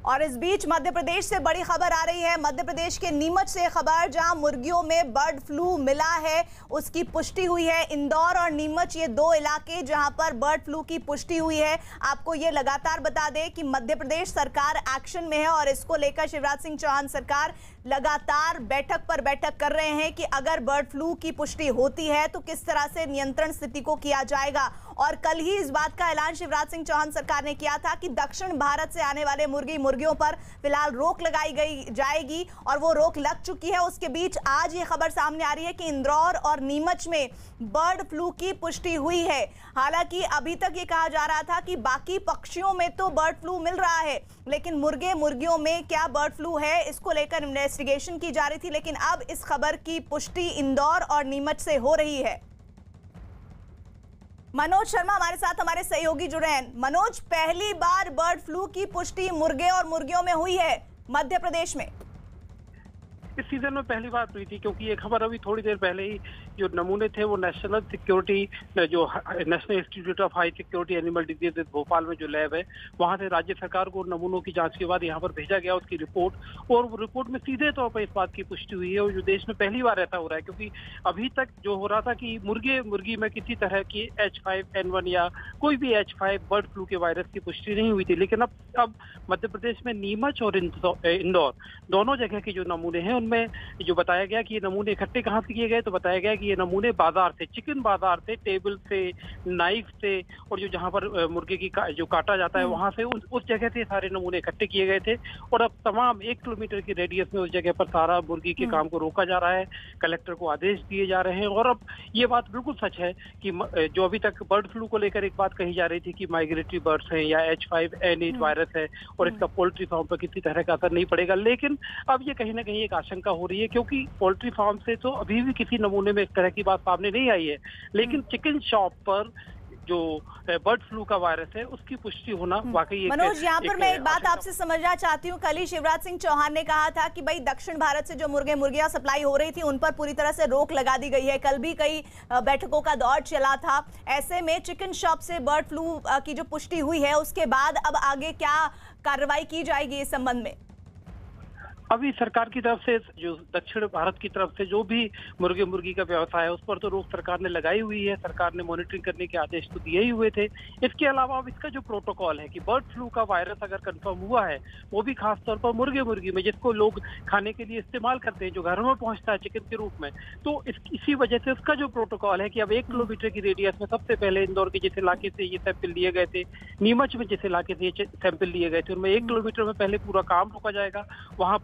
और इस बीच मध्य प्रदेश से बड़ी खबर आ रही है। मध्य प्रदेश के नीमच से खबर, जहां मुर्गियों में बर्ड फ्लू मिला है, उसकी पुष्टि हुई है। इंदौर और नीमच ये दो इलाके जहां पर बर्ड फ्लू की पुष्टि हुई है। आपको ये लगातार बता दें कि मध्य प्रदेश सरकार एक्शन में है और इसको लेकर शिवराज सिंह चौहान सरकार लगातार बैठक पर बैठक कर रहे हैं कि अगर बर्ड फ्लू की पुष्टि होती है तो किस तरह से नियंत्रण स्थिति को किया जाएगा। और कल ही इस बात का ऐलान शिवराज सिंह चौहान सरकार ने किया था कि दक्षिण भारत से आने वाले मुर्गियों पर फिलहाल रोक लगाई जाएगी और वो रोक लग चुकी है। उसके बीच आज ये खबर सामने आ रही है कि इंदौर और नीमच में बर्ड फ्लू की पुष्टि हुई है। हालांकि अभी तक ये कहा जा रहा था कि बाकी पक्षियों में तो बर्ड फ्लू मिल रहा है, लेकिन मुर्गियों में क्या बर्ड फ्लू है, इसको लेकर इन्वेस्टिगेशन की जा रही थी। लेकिन अब इस खबर की पुष्टि इंदौर और नीमच से हो रही है। मनोज शर्मा हमारे साथ, हमारे सहयोगी जुड़े हैं। मनोज, पहली बार बर्ड फ्लू की पुष्टि मुर्गे और मुर्गियों में हुई है मध्य प्रदेश में। इस सीजन में पहली बार हुई थी, क्योंकि ये खबर अभी थोड़ी देर पहले ही जो नमूने थे वो national institute of high security animal disease Bhopal में जो लैब है वहां से राज्य सरकार को नमूनों की जांच के बाद यहाँ पर भेजा गया, उसकी रिपोर्ट, और वो रिपोर्ट में सीधे तौर पर इस बात की पुष्टि हुई है। और जो देश में पहली बार ऐसा हो रहा है, क्योंकि अभी तक जो हो रहा था कि मुर्गी में किसी तरह की H5N1 या कोई भी H5 बर्ड फ्लू के वायरस की पुष्टि नहीं हुई थी। लेकिन अब मध्य प्रदेश में नीमच और इंदौर दोनों जगह के जो नमूने हैं उनमें जो बताया गया कि ये नमूने इकट्ठे कहाँ से किए गए, तो बताया गया कि ये नमूने बाजार से, चिकन बाजार से, टेबल से, नाइफ से, और जो जहाँ पर मुर्गे की जो काटा जाता है वहां से, उस जगह से सारे नमूने इकट्ठे किए गए थे। और अब तमाम 1 किलोमीटर की रेडियस में उस जगह पर सारा मुर्गी के काम को रोका जा रहा है। कलेक्टर को आदेश दिए जा रहे हैं। और अब ये बात बिल्कुल सच है कि जो अभी तक बर्ड फ्लू को लेकर एक बात कही जा रही थी कि माइग्रेटरी बर्ड्स हैं या H5N8 वायरस है और इसका पोल्ट्री फार्म पर किसी तरह का असर नहीं पड़ेगा, लेकिन अब ये कहीं ना कहीं एक आशंका हो रही है, क्योंकि पोल्ट्री फार्म से तो अभी भी किसी नमूने में इस तरह की बात सामने नहीं आई है। लेकिन चिकन शॉप पर जो बर्ड फ्लू का वायरस है उसकी पुष्टि होना वाकई मनोज, यहाँ पर मैं एक बात आपसे समझना चाहती हूँ। कल ही शिवराज सिंह चौहान ने कहा था कि भाई दक्षिण भारत से जो मुर्गियां सप्लाई हो रही थी उन पर पूरी तरह से रोक लगा दी गई है। कल भी कई बैठकों का दौर चला था। ऐसे में चिकन शॉप से बर्ड फ्लू की जो पुष्टि हुई है उसके बाद अब आगे क्या कार्रवाई की जाएगी इस संबंध में? अभी सरकार की तरफ से जो दक्षिण भारत की तरफ से जो भी मुर्गी का व्यवसाय है उस पर तो रोक सरकार ने लगाई हुई है। सरकार ने मॉनिटरिंग करने के आदेश तो दिए ही हुए थे। इसके अलावा अब इसका जो प्रोटोकॉल है कि बर्ड फ्लू का वायरस अगर कंफर्म हुआ है, वो भी खासतौर पर मुर्गी में, जिसको लोग खाने के लिए इस्तेमाल करते हैं, जो घरों में पहुंचता है चिकन के रूप में, तो इसी वजह से उसका जो प्रोटोकॉल है कि अब 1 किलोमीटर की रेडियस में सबसे पहले इंदौर के जिस इलाके से ये सैंपल लिए गए थे, नीमच में जिस इलाके से ये सैंपल लिए गए थे, उनमें 1 किलोमीटर में पहले पूरा काम रोका जाएगा। वहां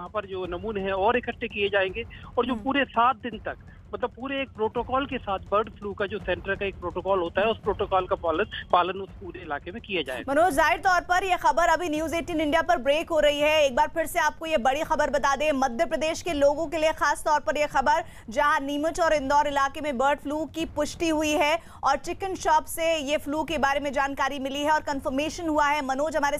पर जो नमूने हैं और इकट्ठे किए जाएंगे और जो पूरे 7 दिन तक, मतलब पूरे एक प्रोटोकॉल के साथ बर्ड फ्लू का जो सेंटर का एक प्रोटोकॉल होता है, उस प्रोटोकॉल का पालन उस पूरे इलाके में किया जाएगा। मनोज, जाहिर तौर पर यह खबर अभी न्यूज 18 इंडिया पर ब्रेक हो रही है। एक बार फिर से आपको ये बड़ी खबर बता दें, मध्य प्रदेश के लोगों के लिए खास तौर पर यह खबर, जहां नीमच और इंदौर इलाके में बर्ड फ्लू की पुष्टि हुई है और चिकन शॉप से ये फ्लू के बारे में जानकारी मिली है और कंफर्मेशन हुआ है। मनोज हमारे